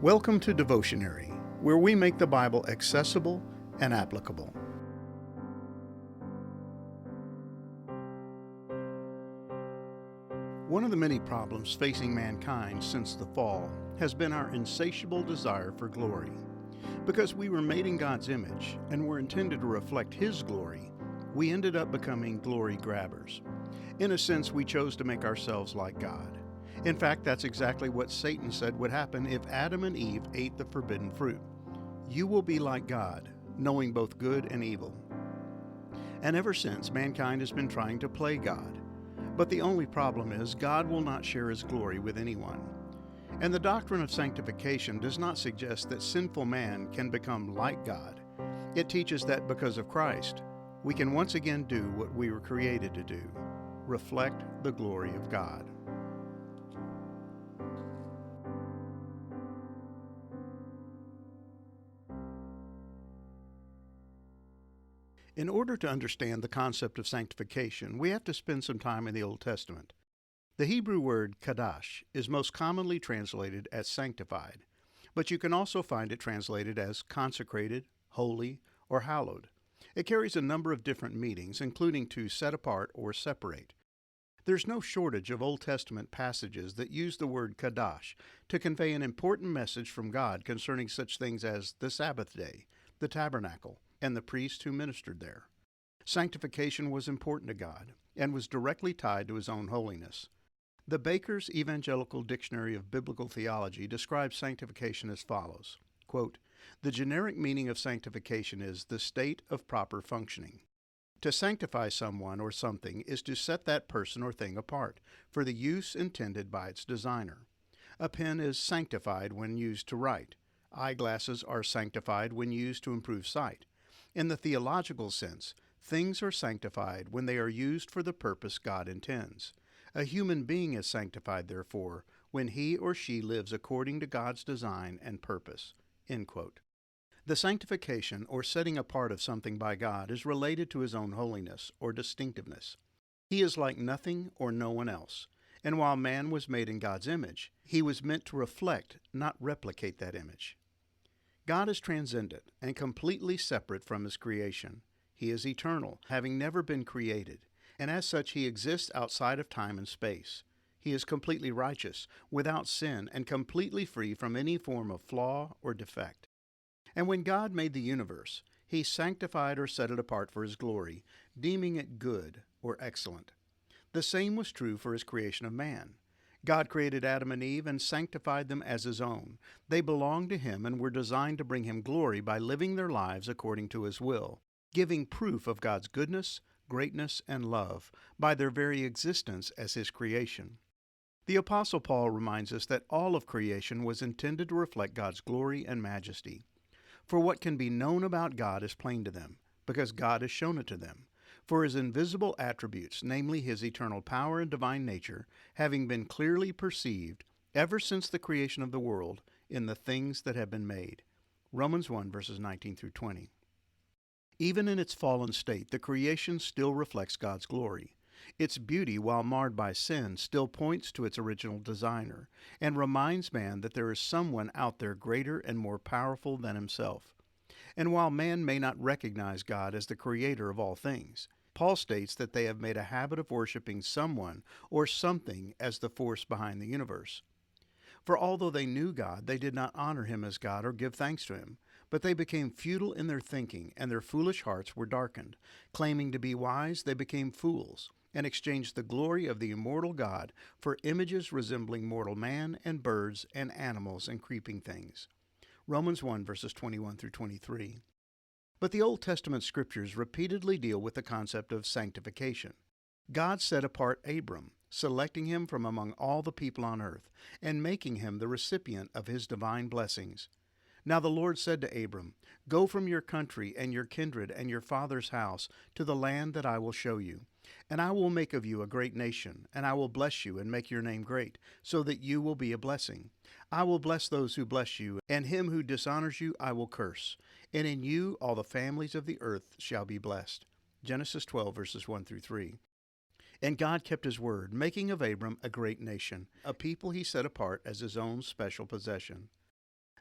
Welcome to Devotionary, where we make the Bible accessible and applicable. One of the many problems facing mankind since the fall has been our insatiable desire for glory. Because we were made in God's image and were intended to reflect His glory, we ended up becoming glory grabbers. In a sense, we chose to make ourselves like God. In fact, that's exactly what Satan said would happen if Adam and Eve ate the forbidden fruit. You will be like God, knowing both good and evil. And ever since, mankind has been trying to play God. But the only problem is God will not share His glory with anyone. And the doctrine of sanctification does not suggest that sinful man can become like God. It teaches that because of Christ, we can once again do what we were created to do: reflect the glory of God. In order to understand the concept of sanctification, we have to spend some time in the Old Testament. The Hebrew word kadash is most commonly translated as sanctified, but you can also find it translated as consecrated, holy, or hallowed. It carries a number of different meanings, including to set apart or separate. There's no shortage of Old Testament passages that use the word kadash to convey an important message from God concerning such things as the Sabbath day, the tabernacle, and the priests who ministered there. Sanctification was important to God and was directly tied to His own holiness. The Baker's Evangelical Dictionary of Biblical Theology describes sanctification as follows, quote, "The generic meaning of sanctification is the state of proper functioning. To sanctify someone or something is to set that person or thing apart for the use intended by its designer. A pen is sanctified when used to write. Eyeglasses are sanctified when used to improve sight. In the theological sense, things are sanctified when they are used for the purpose God intends. A human being is sanctified, therefore, when he or she lives according to God's design and purpose." End quote. The sanctification or setting apart of something by God is related to His own holiness or distinctiveness. He is like nothing or no one else, and while man was made in God's image, he was meant to reflect, not replicate that image. God is transcendent and completely separate from His creation. He is eternal, having never been created, and as such He exists outside of time and space. He is completely righteous, without sin, and completely free from any form of flaw or defect. And when God made the universe, He sanctified or set it apart for His glory, deeming it good or excellent. The same was true for His creation of man. God created Adam and Eve and sanctified them as His own. They belonged to Him and were designed to bring Him glory by living their lives according to His will, giving proof of God's goodness, greatness, and love by their very existence as His creation. The Apostle Paul reminds us that all of creation was intended to reflect God's glory and majesty. For what can be known about God is plain to them, because God has shown it to them. For His invisible attributes, namely His eternal power and divine nature, having been clearly perceived ever since the creation of the world in the things that have been made. Romans 1, verses 19 through 20. Even in its fallen state, the creation still reflects God's glory. Its beauty, while marred by sin, still points to its original designer and reminds man that there is someone out there greater and more powerful than himself. And while man may not recognize God as the creator of all things, Paul states that they have made a habit of worshiping someone or something as the force behind the universe. For although they knew God, they did not honor Him as God or give thanks to Him, but they became futile in their thinking, and their foolish hearts were darkened. Claiming to be wise, they became fools, and exchanged the glory of the immortal God for images resembling mortal man and birds and animals and creeping things. Romans 1, verses 21 through 23. But the Old Testament scriptures repeatedly deal with the concept of sanctification. God set apart Abram, selecting him from among all the people on earth, and making him the recipient of His divine blessings. Now the Lord said to Abram, "Go from your country and your kindred and your father's house to the land that I will show you. And I will make of you a great nation, and I will bless you and make your name great, so that you will be a blessing. I will bless those who bless you, and him who dishonors you I will curse. And in you all the families of the earth shall be blessed." Genesis 12, verses 1 through 3. And God kept His word, making of Abram a great nation, a people He set apart as His own special possession.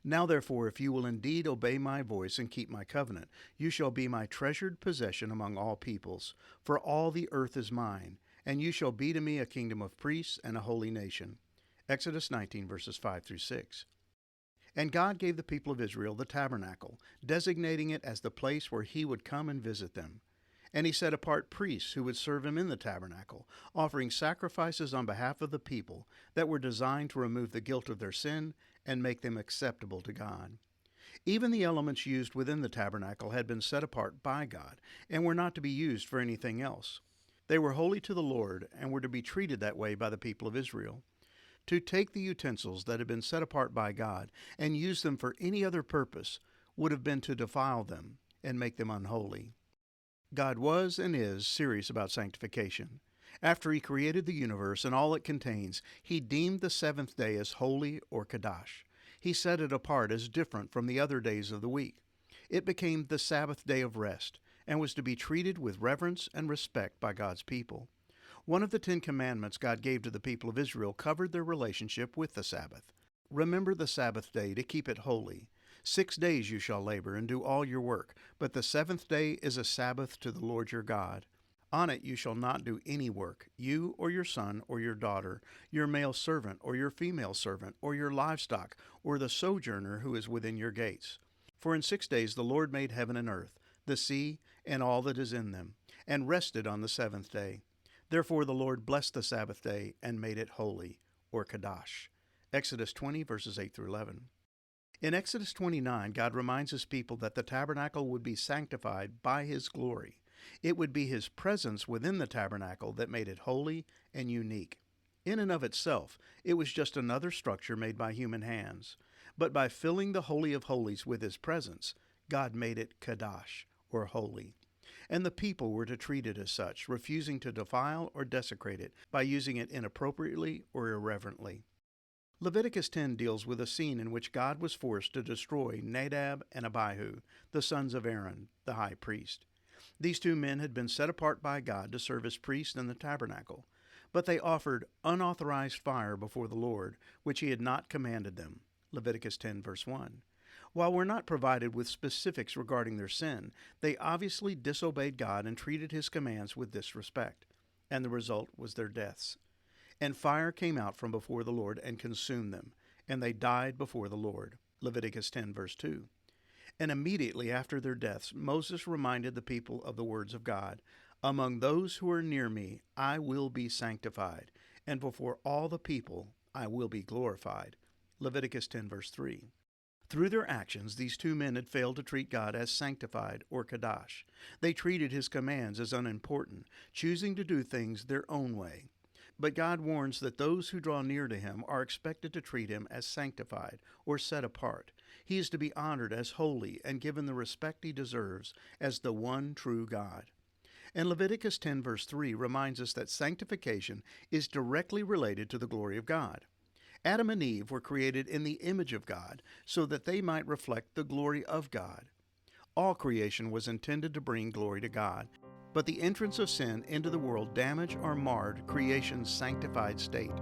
Now therefore, if you will indeed obey my voice and keep my covenant, you shall be my treasured possession among all peoples, for all the earth is mine, and you shall be to me a kingdom of priests and a holy nation. Exodus 19, verses 5 through 6. And God gave the people of Israel the tabernacle, designating it as the place where he would come and visit them. And he set apart priests who would serve him in the tabernacle, offering sacrifices on behalf of the people that were designed to remove the guilt of their sin and make them acceptable to God. Even the elements used within the tabernacle had been set apart by God and were not to be used for anything else. They were holy to the Lord and were to be treated that way by the people of Israel. To take the utensils that had been set apart by God and use them for any other purpose would have been to defile them and make them unholy. God was and is serious about sanctification. After he created the universe and all it contains, he deemed the seventh day as holy or Kadash. He set it apart as different from the other days of the week. It became the Sabbath day of rest and was to be treated with reverence and respect by God's people. One of the 10 commandments God gave to the people of Israel covered their relationship with the Sabbath. Remember the Sabbath day to keep it holy. 6 days you shall labor and do all your work, but the seventh day is a Sabbath to the Lord your God. On it you shall not do any work, you or your son or your daughter, your male servant or your female servant, or your livestock, or the sojourner who is within your gates. For in 6 days the Lord made heaven and earth, the sea, and all that is in them, and rested on the seventh day. Therefore the Lord blessed the Sabbath day and made it holy, or Kadash. Exodus 20, verses 8 through 11. In Exodus 29, God reminds his people that the tabernacle would be sanctified by his glory. It would be his presence within the tabernacle that made it holy and unique. In and of itself, it was just another structure made by human hands. But by filling the Holy of Holies with his presence, God made it Kadash, or holy. And the people were to treat it as such, refusing to defile or desecrate it by using it inappropriately or irreverently. Leviticus 10 deals with a scene in which God was forced to destroy Nadab and Abihu, the sons of Aaron, the high priest. These 2 men had been set apart by God to serve as priests in the tabernacle, but they offered unauthorized fire before the Lord, which he had not commanded them. Leviticus 10, verse 1. While we're not provided with specifics regarding their sin, they obviously disobeyed God and treated his commands with disrespect, and the result was their deaths. And fire came out from before the Lord and consumed them, and they died before the Lord. Leviticus 10, verse 2. And immediately after their deaths, Moses reminded the people of the words of God, "Among those who are near me, I will be sanctified, and before all the people I will be glorified." Leviticus 10, verse 3. Through their actions, these 2 men had failed to treat God as sanctified or Kadash. They treated his commands as unimportant, choosing to do things their own way. But God warns that those who draw near to him are expected to treat him as sanctified or set apart. He is to be honored as holy and given the respect he deserves as the one true God. And Leviticus 10, verse 3 reminds us that sanctification is directly related to the glory of God. Adam and Eve were created in the image of God so that they might reflect the glory of God. All creation was intended to bring glory to God, but the entrance of sin into the world damaged or marred creation's sanctified state,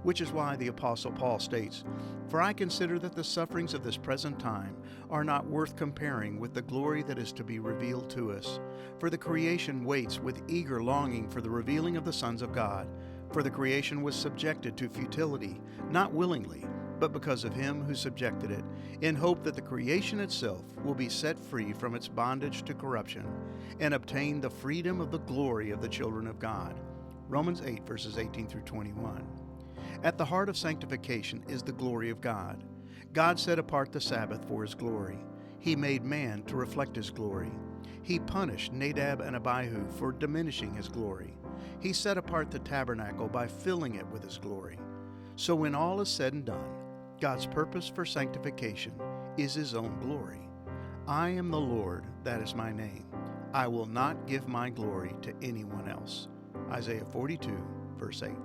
which is why the Apostle Paul states, "For I consider that the sufferings of this present time are not worth comparing with the glory that is to be revealed to us. For the creation waits with eager longing for the revealing of the sons of God. For the creation was subjected to futility, not willingly, but because of him who subjected it, in hope that the creation itself will be set free from its bondage to corruption, and obtain the freedom of the glory of the children of God." Romans 8, verses 18 through 21. At the heart of sanctification is the glory of God. God set apart the Sabbath for his glory. He made man to reflect his glory. He punished Nadab and Abihu for diminishing his glory. He set apart the tabernacle by filling it with his glory. So when all is said and done, God's purpose for sanctification is his own glory. "I am the Lord, that is my name. I will not give my glory to anyone else." Isaiah 42, verse 8.